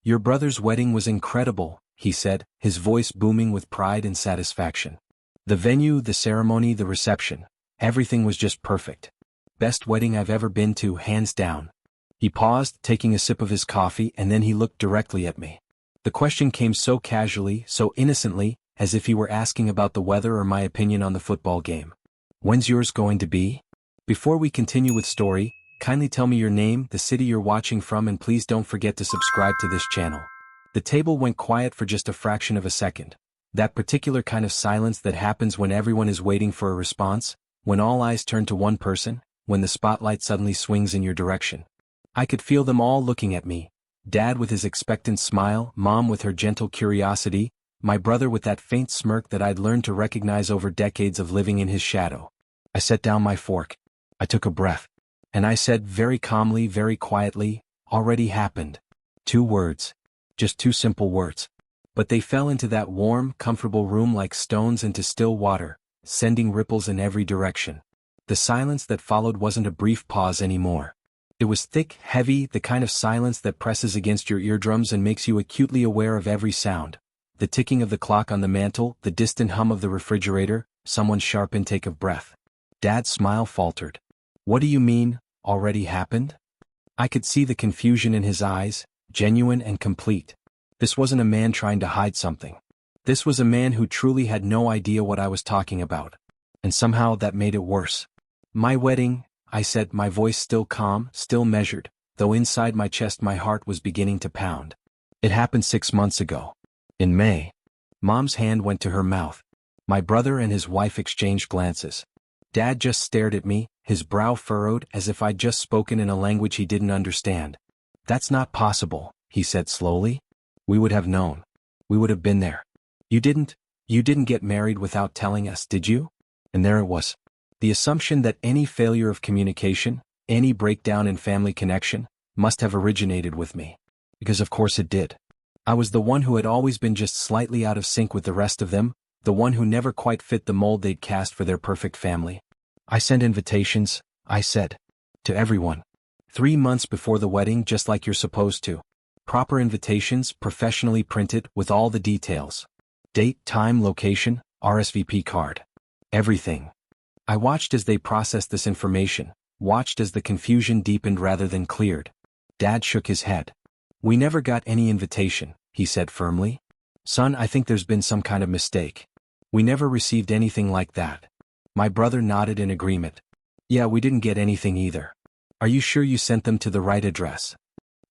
"Your brother's wedding was incredible," he said, his voice booming with pride and satisfaction. "The venue, the ceremony, the reception. Everything was just perfect. Best wedding I've ever been to, hands down." He paused, taking a sip of his coffee, and then he looked directly at me. The question came so casually, so innocently, as if he were asking about the weather or my opinion on the football game. "When's yours going to be?" Before we continue with story, kindly tell me your name, the city you're watching from, and please don't forget to subscribe to this channel. The table went quiet for just a fraction of a second. That particular kind of silence that happens when everyone is waiting for a response, when all eyes turn to one person, when the spotlight suddenly swings in your direction. I could feel them all looking at me. Dad with his expectant smile, Mom with her gentle curiosity, my brother with that faint smirk that I'd learned to recognize over decades of living in his shadow. I set down my fork. I took a breath. And I said very calmly, very quietly, "Already happened." 2 words. Just 2 simple words. But they fell into that warm, comfortable room like stones into still water, sending ripples in every direction. The silence that followed wasn't a brief pause anymore. It was thick, heavy, the kind of silence that presses against your eardrums and makes you acutely aware of every sound. The ticking of the clock on the mantel, the distant hum of the refrigerator, someone's sharp intake of breath. Dad's smile faltered. "What do you mean, already happened?" I could see the confusion in his eyes, genuine and complete. This wasn't a man trying to hide something. This was a man who truly had no idea what I was talking about. And somehow that made it worse. "My wedding," I said, my voice still calm, still measured, though inside my chest my heart was beginning to pound. "It happened 6 months ago. In May." Mom's hand went to her mouth. My brother and his wife exchanged glances. Dad just stared at me, his brow furrowed as if I'd just spoken in a language he didn't understand. "That's not possible," he said slowly. "We would have known. We would have been there. You didn't get married without telling us, did you?" And there it was. The assumption that any failure of communication, any breakdown in family connection, must have originated with me. Because of course it did. I was the one who had always been just slightly out of sync with the rest of them, the one who never quite fit the mold they'd cast for their perfect family. "I sent invitations," I said. "To everyone. 3 months before the wedding, just like you're supposed to. Proper invitations, professionally printed, with all the details. Date, time, location, RSVP card. Everything." I watched as they processed this information, watched as the confusion deepened rather than cleared. Dad shook his head. "We never got any invitation," he said firmly. "Son, I think there's been some kind of mistake. We never received anything like that." My brother nodded in agreement. "Yeah, we didn't get anything either." "Are you sure you sent them to the right address?"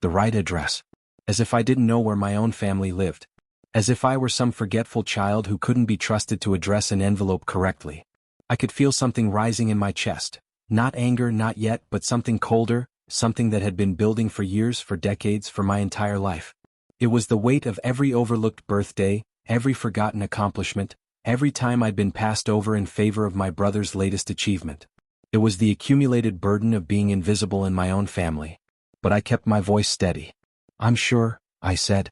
"The right address." As if I didn't know where my own family lived. As if I were some forgetful child who couldn't be trusted to address an envelope correctly. I could feel something rising in my chest. Not anger, not yet, but something colder, something that had been building for years, for decades, for my entire life. It was the weight of every overlooked birthday, every forgotten accomplishment, every time I'd been passed over in favor of my brother's latest achievement. It was the accumulated burden of being invisible in my own family. But I kept my voice steady. "I'm sure," I said.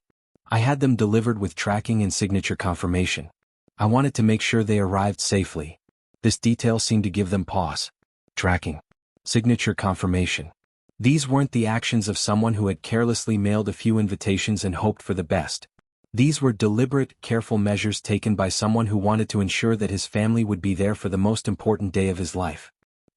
"I had them delivered with tracking and signature confirmation. I wanted to make sure they arrived safely." This detail seemed to give them pause. Tracking. Signature confirmation. These weren't the actions of someone who had carelessly mailed a few invitations and hoped for the best. These were deliberate, careful measures taken by someone who wanted to ensure that his family would be there for the most important day of his life.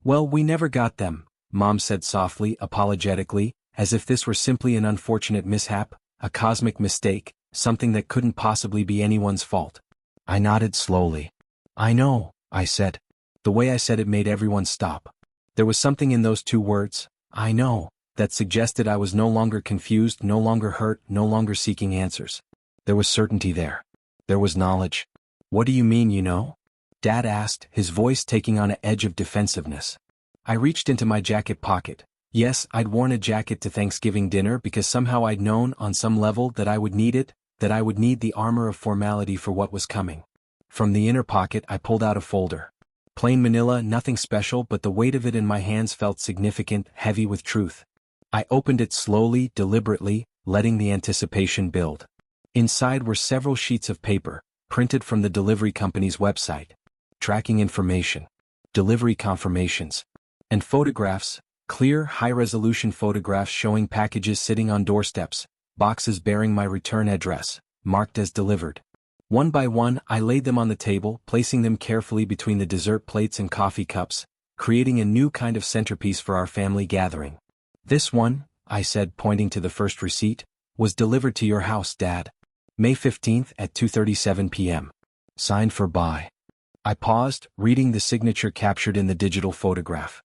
"Well, we never got them," Mom said softly, apologetically, as if this were simply an unfortunate mishap, a cosmic mistake, something that couldn't possibly be anyone's fault. I nodded slowly. "I know," I said. The way I said it made everyone stop. There was something in those 2 words, "I know," that suggested I was no longer confused, no longer hurt, no longer seeking answers. There was certainty there. There was knowledge. "What do you mean, you know?" Dad asked, his voice taking on an edge of defensiveness. I reached into my jacket pocket. Yes, I'd worn a jacket to Thanksgiving dinner because somehow I'd known, on some level, that I would need it, that I would need the armor of formality for what was coming. From the inner pocket I pulled out a folder. Plain manila, nothing special, but the weight of it in my hands felt significant, heavy with truth. I opened it slowly, deliberately, letting the anticipation build. Inside were several sheets of paper, printed from the delivery company's website. Tracking information. Delivery confirmations. And photographs, clear, high-resolution photographs showing packages sitting on doorsteps, boxes bearing my return address, marked as delivered. One by one, I laid them on the table, placing them carefully between the dessert plates and coffee cups, creating a new kind of centerpiece for our family gathering. This one, I said, pointing to the first receipt, was delivered to your house, Dad. May 15th at 2:37 p.m. Signed for by. I paused, reading the signature captured in the digital photograph.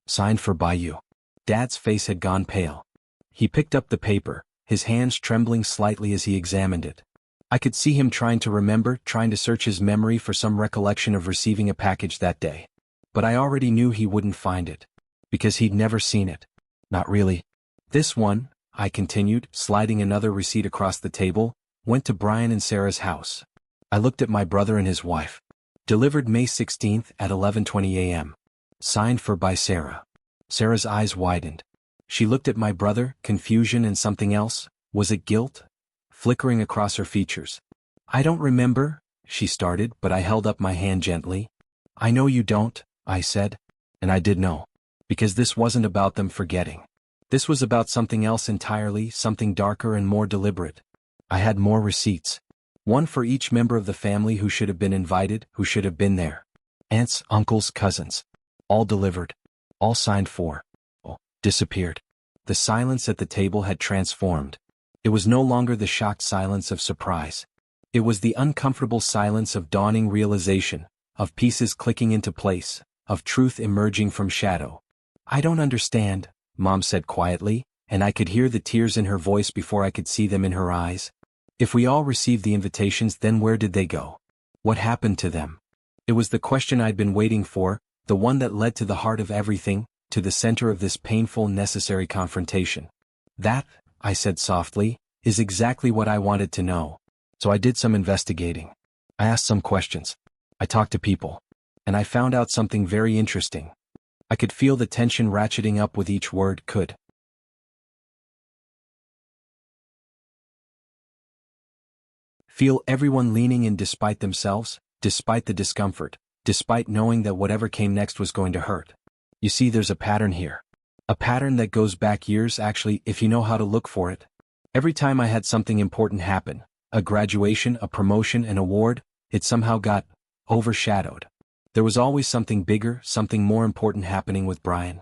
Signed for by you. Dad's face had gone pale. He picked up the paper, his hands trembling slightly as he examined it. I could see him trying to remember, trying to search his memory for some recollection of receiving a package that day. But I already knew he wouldn't find it. Because he'd never seen it. Not really. This one, I continued, sliding another receipt across the table, went to Brian and Sarah's house. I looked at my brother and his wife. Delivered May 16th at 11:20 a.m. Signed for by Sarah. Sarah's eyes widened. She looked at my brother, confusion and something else. Was it guilt? Flickering across her features. I don't remember, she started, but I held up my hand gently. I know you don't, I said. And I did know. Because this wasn't about them forgetting. This was about something else entirely, something darker and more deliberate. I had more receipts. One for each member of the family who should have been invited, who should have been there. Aunts, uncles, cousins. All delivered. All signed for. Oh, disappeared. The silence at the table had transformed. It was no longer the shocked silence of surprise. It was the uncomfortable silence of dawning realization, of pieces clicking into place, of truth emerging from shadow. I don't understand, Mom said quietly, and I could hear the tears in her voice before I could see them in her eyes. If we all received the invitations, then where did they go? What happened to them? It was the question I'd been waiting for, the one that led to the heart of everything, to the center of this painful, necessary confrontation. That, I said softly, is exactly what I wanted to know. So I did some investigating. I asked some questions. I talked to people. And I found out something very interesting. I could feel the tension ratcheting up with each word. Feel everyone leaning in despite themselves, despite the discomfort, despite knowing that whatever came next was going to hurt. You see, there's a pattern here. A pattern that goes back years, actually, if you know how to look for it. Every time I had something important happen, a graduation, a promotion, an award, it somehow got overshadowed. There was always something bigger, something more important happening with Brian.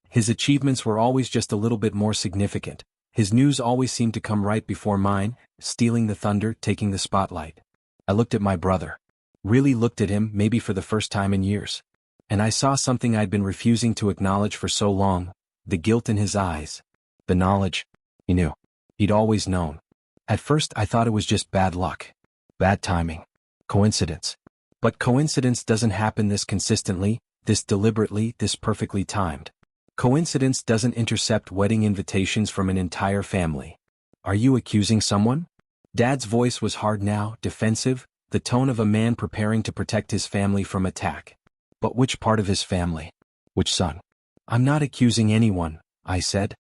His achievements were always just a little bit more significant. His news always seemed to come right before mine, stealing the thunder, taking the spotlight. I looked at my brother. Really looked at him, maybe for the first time in years. And I saw something I'd been refusing to acknowledge for so long, the guilt in his eyes. The knowledge. He knew. He'd always known. At first I thought it was just bad luck. Bad timing. Coincidence. But coincidence doesn't happen this consistently, this deliberately, this perfectly timed. Coincidence doesn't intercept wedding invitations from an entire family. Are you accusing someone? Dad's voice was hard now, defensive, the tone of a man preparing to protect his family from attack. But which part of his family? Which son? I'm not accusing anyone, I said.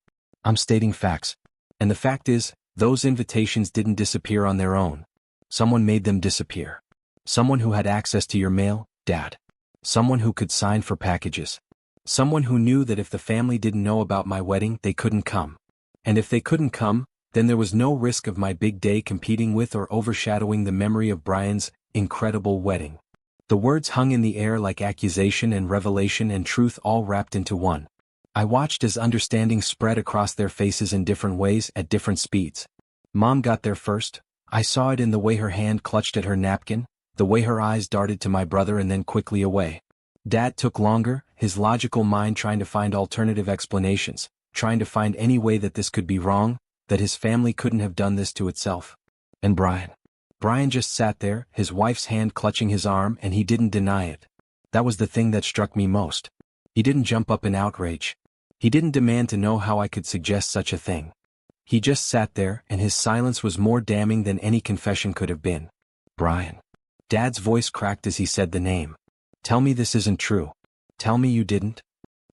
I'm stating facts. And the fact is, those invitations didn't disappear on their own. Someone made them disappear. Someone who had access to your mail, Dad. Someone who could sign for packages. Someone who knew that if the family didn't know about my wedding, they couldn't come. And if they couldn't come, then there was no risk of my big day competing with or overshadowing the memory of Brian's incredible wedding. The words hung in the air like accusation and revelation and truth all wrapped into one. I watched as understanding spread across their faces in different ways at different speeds. Mom got there first. I saw it in the way her hand clutched at her napkin, the way her eyes darted to my brother and then quickly away. Dad took longer, his logical mind trying to find alternative explanations, trying to find any way that this could be wrong, that his family couldn't have done this to itself. And Brian. Brian just sat there, his wife's hand clutching his arm, and he didn't deny it. That was the thing that struck me most. He didn't jump up in outrage. He didn't demand to know how I could suggest such a thing. He just sat there, and his silence was more damning than any confession could have been. Brian. Dad's voice cracked as he said the name. Tell me this isn't true. Tell me you didn't.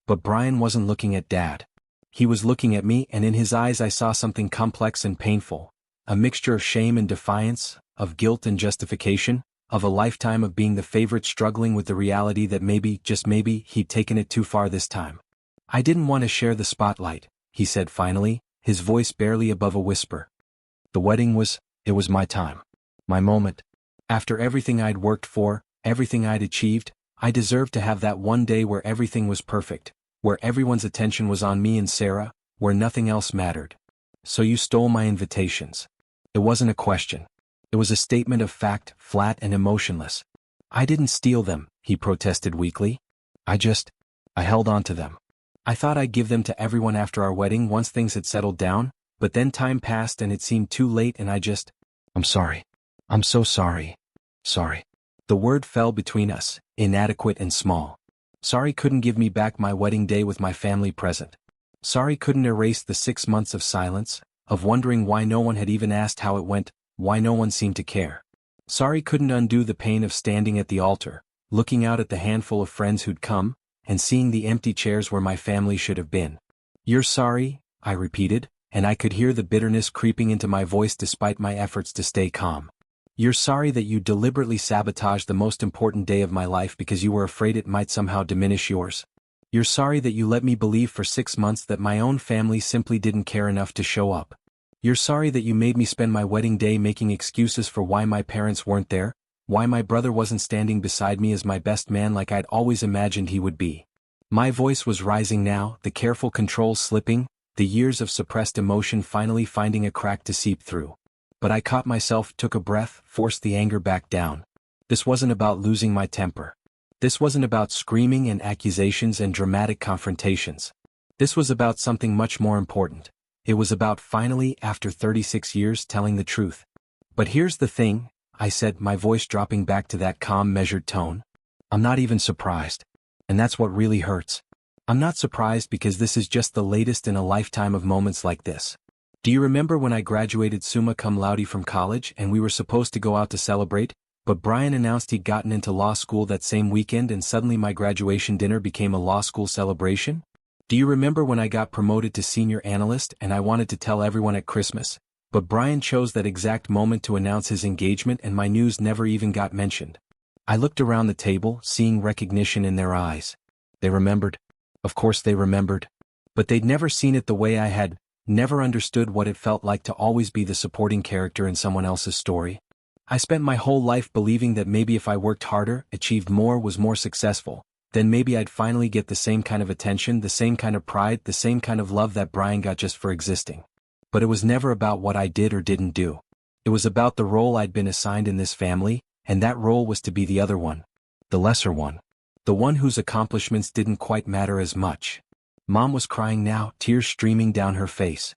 But Brian wasn't looking at Dad. He was looking at me, and in his eyes I saw something complex and painful. A mixture of shame and defiance, of guilt and justification, of a lifetime of being the favorite struggling with the reality that maybe, just maybe, he'd taken it too far this time. I didn't want to share the spotlight, he said finally, his voice barely above a whisper. The wedding it was my time. My moment. After everything I'd worked for, everything I'd achieved, I deserved to have that one day where everything was perfect, where everyone's attention was on me and Sarah, where nothing else mattered. So you stole my invitations. It wasn't a question. It was a statement of fact, flat and emotionless. I didn't steal them, he protested weakly. I held on to them. I thought I'd give them to everyone after our wedding once things had settled down, but then time passed and it seemed too late and I'm sorry. I'm so sorry. Sorry. The word fell between us, inadequate and small. Sorry couldn't give me back my wedding day with my family present. Sorry couldn't erase the 6 months of silence, of wondering why no one had even asked how it went, why no one seemed to care. Sorry couldn't undo the pain of standing at the altar, looking out at the handful of friends who'd come, and seeing the empty chairs where my family should have been. You're sorry, I repeated, and I could hear the bitterness creeping into my voice despite my efforts to stay calm. You're sorry that you deliberately sabotaged the most important day of my life because you were afraid it might somehow diminish yours. You're sorry that you let me believe for 6 months that my own family simply didn't care enough to show up. You're sorry that you made me spend my wedding day making excuses for why my parents weren't there, why my brother wasn't standing beside me as my best man like I'd always imagined he would be. My voice was rising now, the careful control slipping, the years of suppressed emotion finally finding a crack to seep through. But I caught myself, took a breath, forced the anger back down. This wasn't about losing my temper. This wasn't about screaming and accusations and dramatic confrontations. This was about something much more important. It was about finally, after 36 years, telling the truth. But here's the thing, I said, my voice dropping back to that calm, measured tone. I'm not even surprised. And that's what really hurts. I'm not surprised because this is just the latest in a lifetime of moments like this. Do you remember when I graduated summa cum laude from college and we were supposed to go out to celebrate, but Brian announced he'd gotten into law school that same weekend and suddenly my graduation dinner became a law school celebration? Do you remember when I got promoted to senior analyst and I wanted to tell everyone at Christmas, but Brian chose that exact moment to announce his engagement and my news never even got mentioned? I looked around the table, seeing recognition in their eyes. They remembered. Of course they remembered. But they'd never seen it the way I had, never understood what it felt like to always be the supporting character in someone else's story. I spent my whole life believing that maybe if I worked harder, achieved more, was more successful, then maybe I'd finally get the same kind of attention, the same kind of pride, the same kind of love that Brian got just for existing. But it was never about what I did or didn't do. It was about the role I'd been assigned in this family, and that role was to be the other one. The lesser one. The one whose accomplishments didn't quite matter as much. Mom was crying now, tears streaming down her face.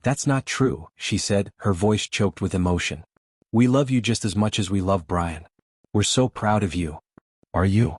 That's not true, she said, her voice choked with emotion. We love you just as much as we love Brian. We're so proud of you. Are you?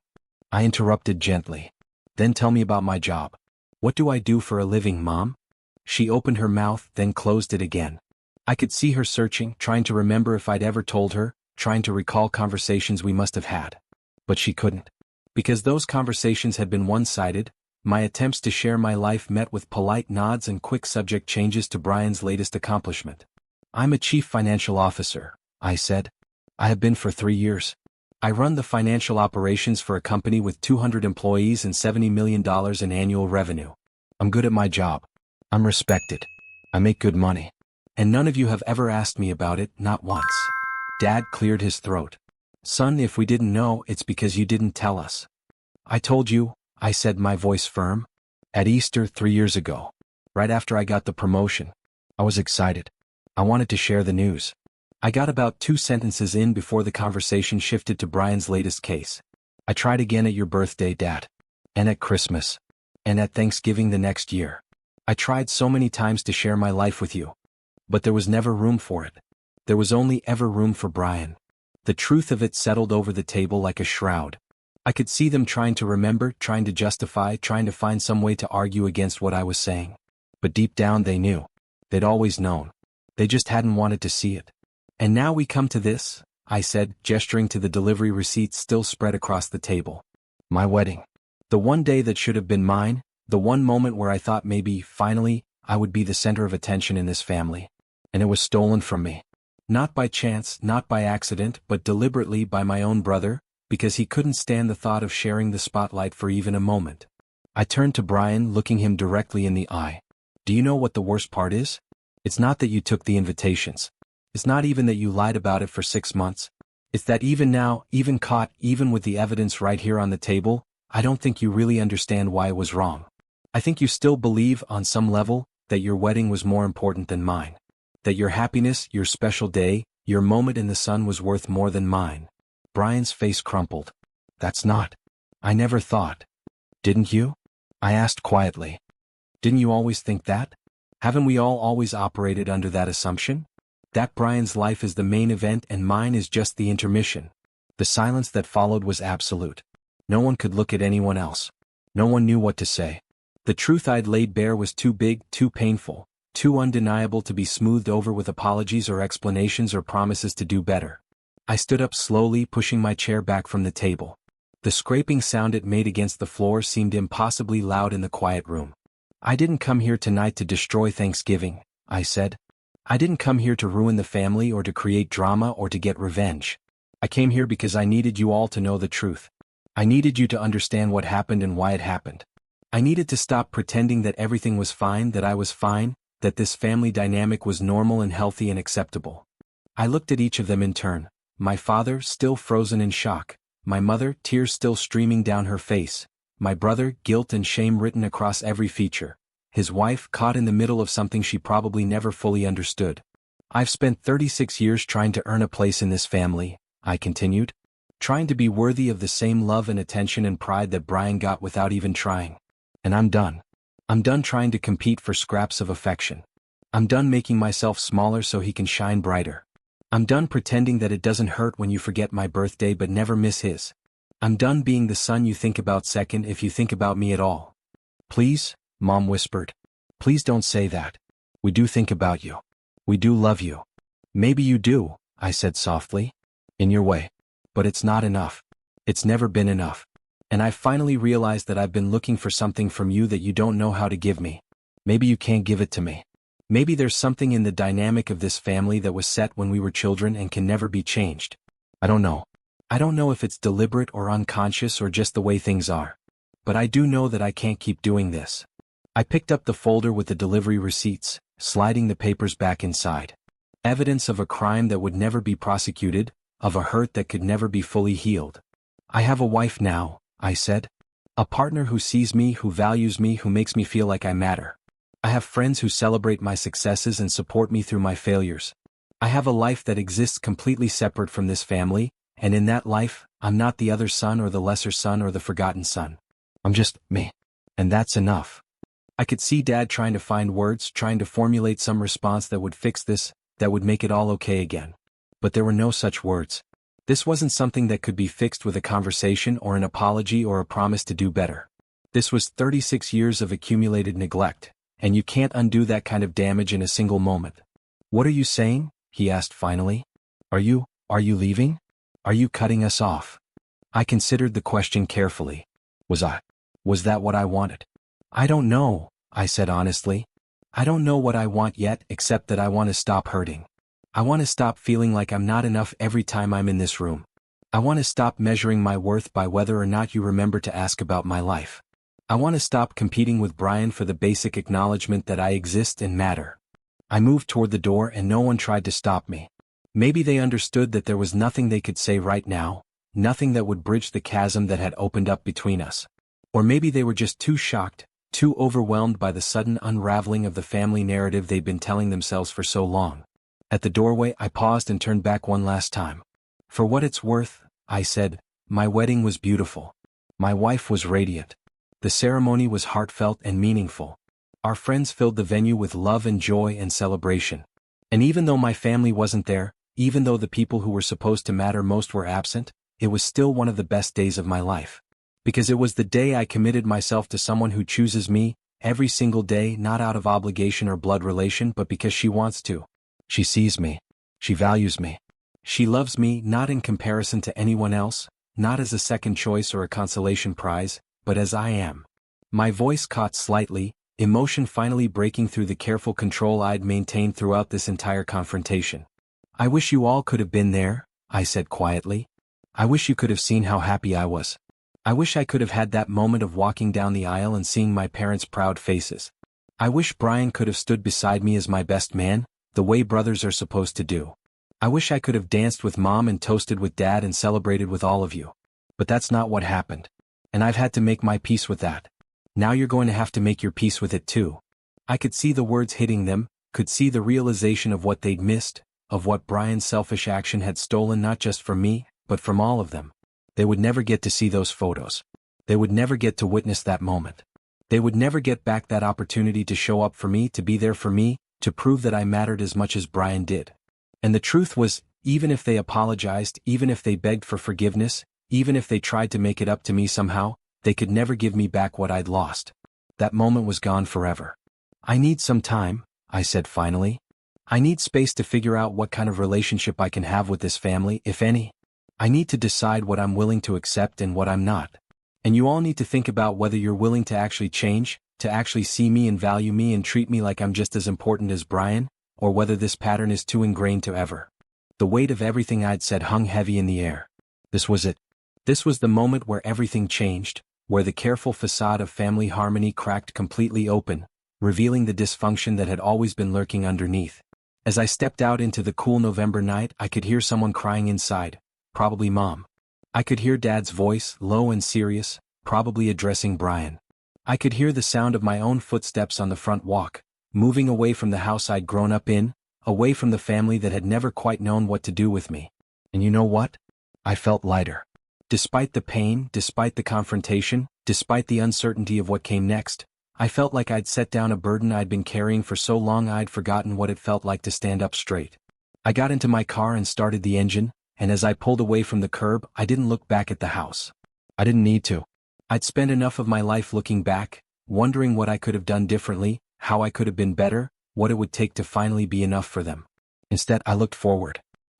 I interrupted gently. Then tell me about my job. What do I do for a living, Mom? She opened her mouth, then closed it again. I could see her searching, trying to remember if I'd ever told her, trying to recall conversations we must have had. But she couldn't. Because those conversations had been one-sided, my attempts to share my life met with polite nods and quick subject changes to Brian's latest accomplishment. I'm a chief financial officer, I said. I have been for 3 years. I run the financial operations for a company with 200 employees and $70 million in annual revenue. I'm good at my job. I'm respected. I make good money. And none of you have ever asked me about it, not once. Dad cleared his throat. Son, if we didn't know, it's because you didn't tell us. I told you, I said, my voice firm. At Easter 3 years ago. Right after I got the promotion. I was excited. I wanted to share the news. I got about 2 sentences in before the conversation shifted to Brian's latest case. I tried again at your birthday, Dad. And at Christmas. And at Thanksgiving the next year. I tried so many times to share my life with you. But there was never room for it. There was only ever room for Brian. The truth of it settled over the table like a shroud. I could see them trying to remember, trying to justify, trying to find some way to argue against what I was saying. But deep down they knew. They'd always known. They just hadn't wanted to see it. And now we come to this, I said, gesturing to the delivery receipts still spread across the table. My wedding. The one day that should have been mine, the one moment where I thought maybe, finally, I would be the center of attention in this family. And it was stolen from me. Not by chance, not by accident, but deliberately by my own brother, because he couldn't stand the thought of sharing the spotlight for even a moment. I turned to Brian, looking him directly in the eye. Do you know what the worst part is? It's not that you took the invitations. It's not even that you lied about it for 6 months. It's that even now, even caught, even with the evidence right here on the table, I don't think you really understand why it was wrong. I think you still believe, on some level, that your wedding was more important than mine. That your happiness, your special day, your moment in the sun was worth more than mine. Brian's face crumpled. That's not. I never thought. Didn't you? I asked quietly. Didn't you always think that? Haven't we all always operated under that assumption? That Brian's life is the main event and mine is just the intermission. The silence that followed was absolute. No one could look at anyone else. No one knew what to say. The truth I'd laid bare was too big, too painful, too undeniable to be smoothed over with apologies or explanations or promises to do better. I stood up slowly, pushing my chair back from the table. The scraping sound it made against the floor seemed impossibly loud in the quiet room. I didn't come here tonight to destroy Thanksgiving, I said. I didn't come here to ruin the family or to create drama or to get revenge. I came here because I needed you all to know the truth. I needed you to understand what happened and why it happened. I needed to stop pretending that everything was fine, that I was fine, that this family dynamic was normal and healthy and acceptable. I looked at each of them in turn. My father, still frozen in shock. My mother, tears still streaming down her face. My brother, guilt and shame written across every feature. His wife, caught in the middle of something she probably never fully understood. I've spent 36 years trying to earn a place in this family, I continued. Trying to be worthy of the same love and attention and pride that Brian got without even trying. And I'm done. I'm done trying to compete for scraps of affection. I'm done making myself smaller so he can shine brighter. I'm done pretending that it doesn't hurt when you forget my birthday but never miss his. I'm done being the son you think about second if you think about me at all. Please, Mom whispered. Please don't say that. We do think about you. We do love you. Maybe you do, I said softly. In your way. But it's not enough. It's never been enough. And I finally realized that I've been looking for something from you that you don't know how to give me. Maybe you can't give it to me. Maybe there's something in the dynamic of this family that was set when we were children and can never be changed. I don't know. I don't know if it's deliberate or unconscious or just the way things are. But I do know that I can't keep doing this. I picked up the folder with the delivery receipts, sliding the papers back inside. Evidence of a crime that would never be prosecuted, of a hurt that could never be fully healed. I have a wife now, I said. A partner who sees me, who values me, who makes me feel like I matter. I have friends who celebrate my successes and support me through my failures. I have a life that exists completely separate from this family, and in that life, I'm not the other son or the lesser son or the forgotten son. I'm just me. And that's enough. I could see Dad trying to find words, trying to formulate some response that would fix this, that would make it all okay again. But there were no such words. This wasn't something that could be fixed with a conversation or an apology or a promise to do better. This was 36 years of accumulated neglect, and you can't undo that kind of damage in a single moment. What are you saying? He asked finally. Are you leaving? Are you cutting us off? I considered the question carefully. Was that what I wanted? I don't know, I said honestly. I don't know what I want yet except that I want to stop hurting. I want to stop feeling like I'm not enough every time I'm in this room. I want to stop measuring my worth by whether or not you remember to ask about my life. I want to stop competing with Brian for the basic acknowledgement that I exist and matter. I moved toward the door and no one tried to stop me. Maybe they understood that there was nothing they could say right now, nothing that would bridge the chasm that had opened up between us. Or maybe they were just too shocked, too overwhelmed by the sudden unraveling of the family narrative they'd been telling themselves for so long. At the doorway, I paused and turned back one last time. For what it's worth, I said, my wedding was beautiful. My wife was radiant. The ceremony was heartfelt and meaningful. Our friends filled the venue with love and joy and celebration. And even though my family wasn't there, even though the people who were supposed to matter most were absent, it was still one of the best days of my life. Because it was the day I committed myself to someone who chooses me, every single day, not out of obligation or blood relation but because she wants to. She sees me. She values me. She loves me not in comparison to anyone else, not as a second choice or a consolation prize, but as I am. My voice caught slightly, emotion finally breaking through the careful control I'd maintained throughout this entire confrontation. I wish you all could have been there, I said quietly. I wish you could have seen how happy I was. I wish I could have had that moment of walking down the aisle and seeing my parents' proud faces. I wish Brian could have stood beside me as my best man, the way brothers are supposed to do. I wish I could have danced with Mom and toasted with Dad and celebrated with all of you. But that's not what happened. And I've had to make my peace with that. Now you're going to have to make your peace with it too. I could see the words hitting them, could see the realization of what they'd missed, of what Brian's selfish action had stolen not just from me, but from all of them. They would never get to see those photos. They would never get to witness that moment. They would never get back that opportunity to show up for me, to be there for me, to prove that I mattered as much as Brian did. And the truth was, even if they apologized, even if they begged for forgiveness, even if they tried to make it up to me somehow, they could never give me back what I'd lost. That moment was gone forever. I need some time, I said finally. I need space to figure out what kind of relationship I can have with this family, if any. I need to decide what I'm willing to accept and what I'm not. And you all need to think about whether you're willing to actually change, to actually see me and value me and treat me like I'm just as important as Brian, or whether this pattern is too ingrained to ever. The weight of everything I'd said hung heavy in the air. This was it. This was the moment where everything changed, where the careful facade of family harmony cracked completely open, revealing the dysfunction that had always been lurking underneath. As I stepped out into the cool November night, I could hear someone crying inside, probably Mom. I could hear Dad's voice, low and serious, probably addressing Brian. I could hear the sound of my own footsteps on the front walk, moving away from the house I'd grown up in, away from the family that had never quite known what to do with me. And you know what? I felt lighter. Despite the pain, despite the confrontation, despite the uncertainty of what came next, I felt like I'd set down a burden I'd been carrying for so long I'd forgotten what it felt like to stand up straight. I got into my car and started the engine, and as I pulled away from the curb, I didn't look back at the house. I didn't need to. I'd spent enough of my life looking back, wondering what I could have done differently, how I could have been better, what it would take to finally be enough for them. Instead, I looked forward.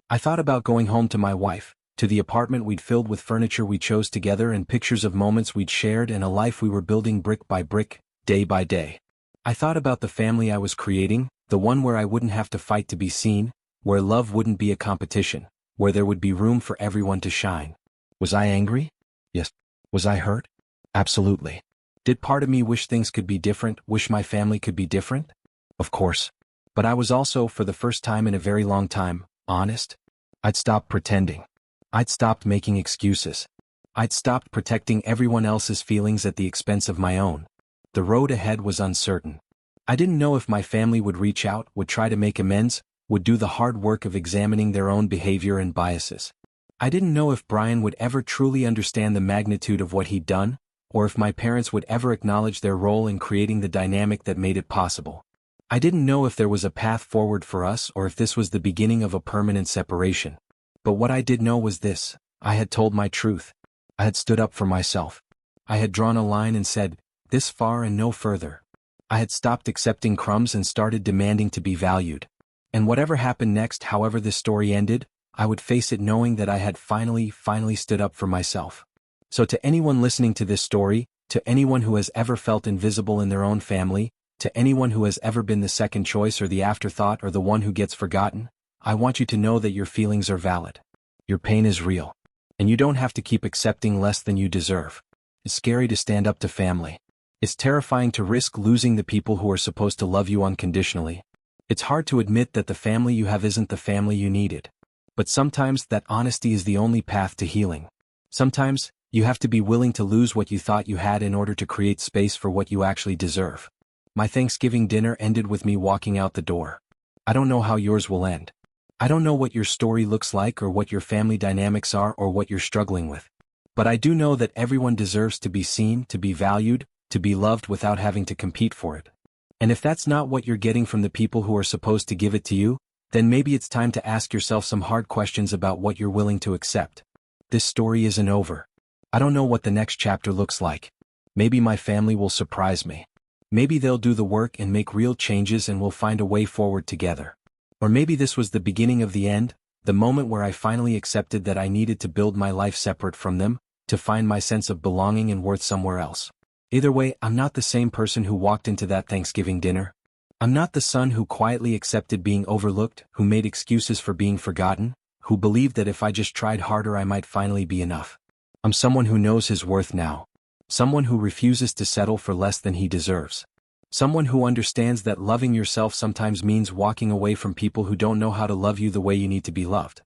I thought about going home to my wife, to the apartment we'd filled with furniture we chose together and pictures of moments we'd shared and a life we were building brick by brick, day by day. I thought about the family I was creating, the one where I wouldn't have to fight to be seen, where love wouldn't be a competition, where there would be room for everyone to shine. Was I angry? Yes. Was I hurt? Absolutely. Did part of me wish things could be different, wish my family could be different? Of course. But I was also, for the first time in a very long time, honest. I'd stopped pretending. I'd stopped making excuses. I'd stopped protecting everyone else's feelings at the expense of my own. The road ahead was uncertain. I didn't know if my family would reach out, would try to make amends, would do the hard work of examining their own behavior and biases. I didn't know if Brian would ever truly understand the magnitude of what he'd done, or if my parents would ever acknowledge their role in creating the dynamic that made it possible. I didn't know if there was a path forward for us or if this was the beginning of a permanent separation. But what I did know was this: I had told my truth. I had stood up for myself. I had drawn a line and said, this far and no further. I had stopped accepting crumbs and started demanding to be valued. And whatever happened next, however this story ended, I would face it knowing that I had finally stood up for myself. So to anyone listening to this story, to anyone who has ever felt invisible in their own family, to anyone who has ever been the second choice or the afterthought or the one who gets forgotten, I want you to know that your feelings are valid. Your pain is real. And you don't have to keep accepting less than you deserve. It's scary to stand up to family. It's terrifying to risk losing the people who are supposed to love you unconditionally. It's hard to admit that the family you have isn't the family you needed. But sometimes that honesty is the only path to healing. Sometimes, you have to be willing to lose what you thought you had in order to create space for what you actually deserve. My Thanksgiving dinner ended with me walking out the door. I don't know how yours will end. I don't know what your story looks like or what your family dynamics are or what you're struggling with. But I do know that everyone deserves to be seen, to be valued, to be loved without having to compete for it. And if that's not what you're getting from the people who are supposed to give it to you, then maybe it's time to ask yourself some hard questions about what you're willing to accept. This story isn't over. I don't know what the next chapter looks like. Maybe my family will surprise me. Maybe they'll do the work and make real changes and we'll find a way forward together. Or maybe this was the beginning of the end, the moment where I finally accepted that I needed to build my life separate from them, to find my sense of belonging and worth somewhere else. Either way, I'm not the same person who walked into that Thanksgiving dinner. I'm not the son who quietly accepted being overlooked, who made excuses for being forgotten, who believed that if I just tried harder I might finally be enough. I'm someone who knows his worth now. Someone who refuses to settle for less than he deserves. Someone who understands that loving yourself sometimes means walking away from people who don't know how to love you the way you need to be loved.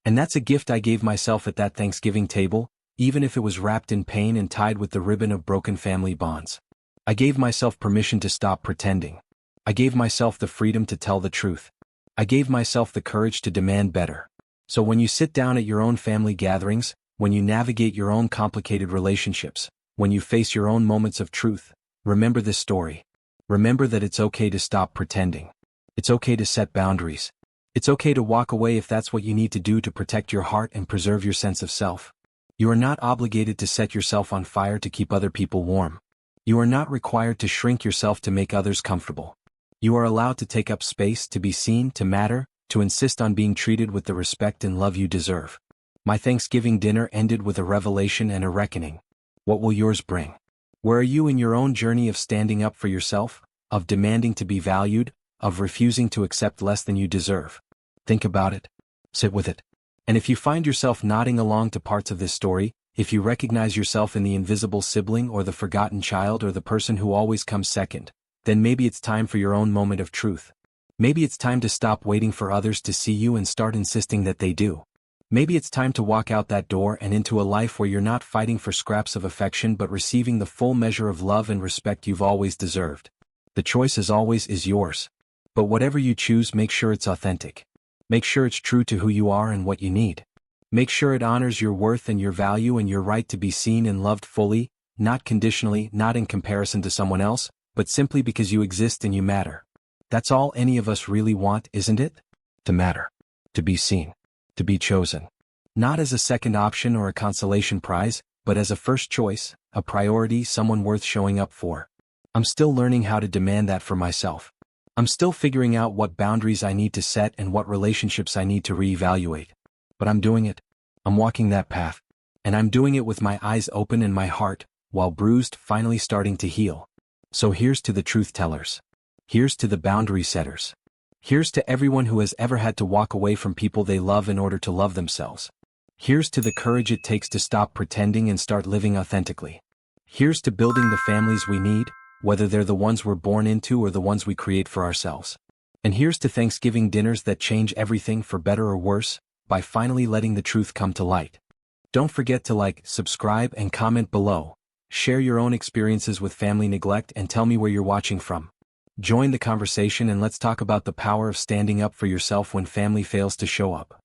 And that's a gift I gave myself at that Thanksgiving table, even if it was wrapped in pain and tied with the ribbon of broken family bonds. I gave myself permission to stop pretending. I gave myself the freedom to tell the truth. I gave myself the courage to demand better. So when you sit down at your own family gatherings, when you navigate your own complicated relationships, when you face your own moments of truth, remember this story. Remember that it's okay to stop pretending. It's okay to set boundaries. It's okay to walk away if that's what you need to do to protect your heart and preserve your sense of self. You are not obligated to set yourself on fire to keep other people warm. You are not required to shrink yourself to make others comfortable. You are allowed to take up space, to be seen, to matter, to insist on being treated with the respect and love you deserve. My Thanksgiving dinner ended with a revelation and a reckoning. What will yours bring? Where are you in your own journey of standing up for yourself, of demanding to be valued, of refusing to accept less than you deserve? Think about it. Sit with it. And if you find yourself nodding along to parts of this story, if you recognize yourself in the invisible sibling or the forgotten child or the person who always comes second, then maybe it's time for your own moment of truth. Maybe it's time to stop waiting for others to see you and start insisting that they do. Maybe it's time to walk out that door and into a life where you're not fighting for scraps of affection but receiving the full measure of love and respect you've always deserved. The choice as always is yours. But whatever you choose, make sure it's authentic. Make sure it's true to who you are and what you need. Make sure it honors your worth and your value and your right to be seen and loved fully, not conditionally, not in comparison to someone else, but simply because you exist and you matter. That's all any of us really want, isn't it? To matter. To be seen. To be chosen. Not as a second option or a consolation prize, but as a first choice, a priority, someone worth showing up for. I'm still learning how to demand that for myself. I'm still figuring out what boundaries I need to set and what relationships I need to reevaluate. But I'm doing it. I'm walking that path. And I'm doing it with my eyes open and my heart, while bruised, finally starting to heal. So here's to the truth tellers. Here's to the boundary setters. Here's to everyone who has ever had to walk away from people they love in order to love themselves. Here's to the courage it takes to stop pretending and start living authentically. Here's to building the families we need, whether they're the ones we're born into or the ones we create for ourselves. And here's to Thanksgiving dinners that change everything for better or worse, by finally letting the truth come to light. Don't forget to like, subscribe, and comment below. Share your own experiences with family neglect and tell me where you're watching from. Join the conversation and let's talk about the power of standing up for yourself when family fails to show up.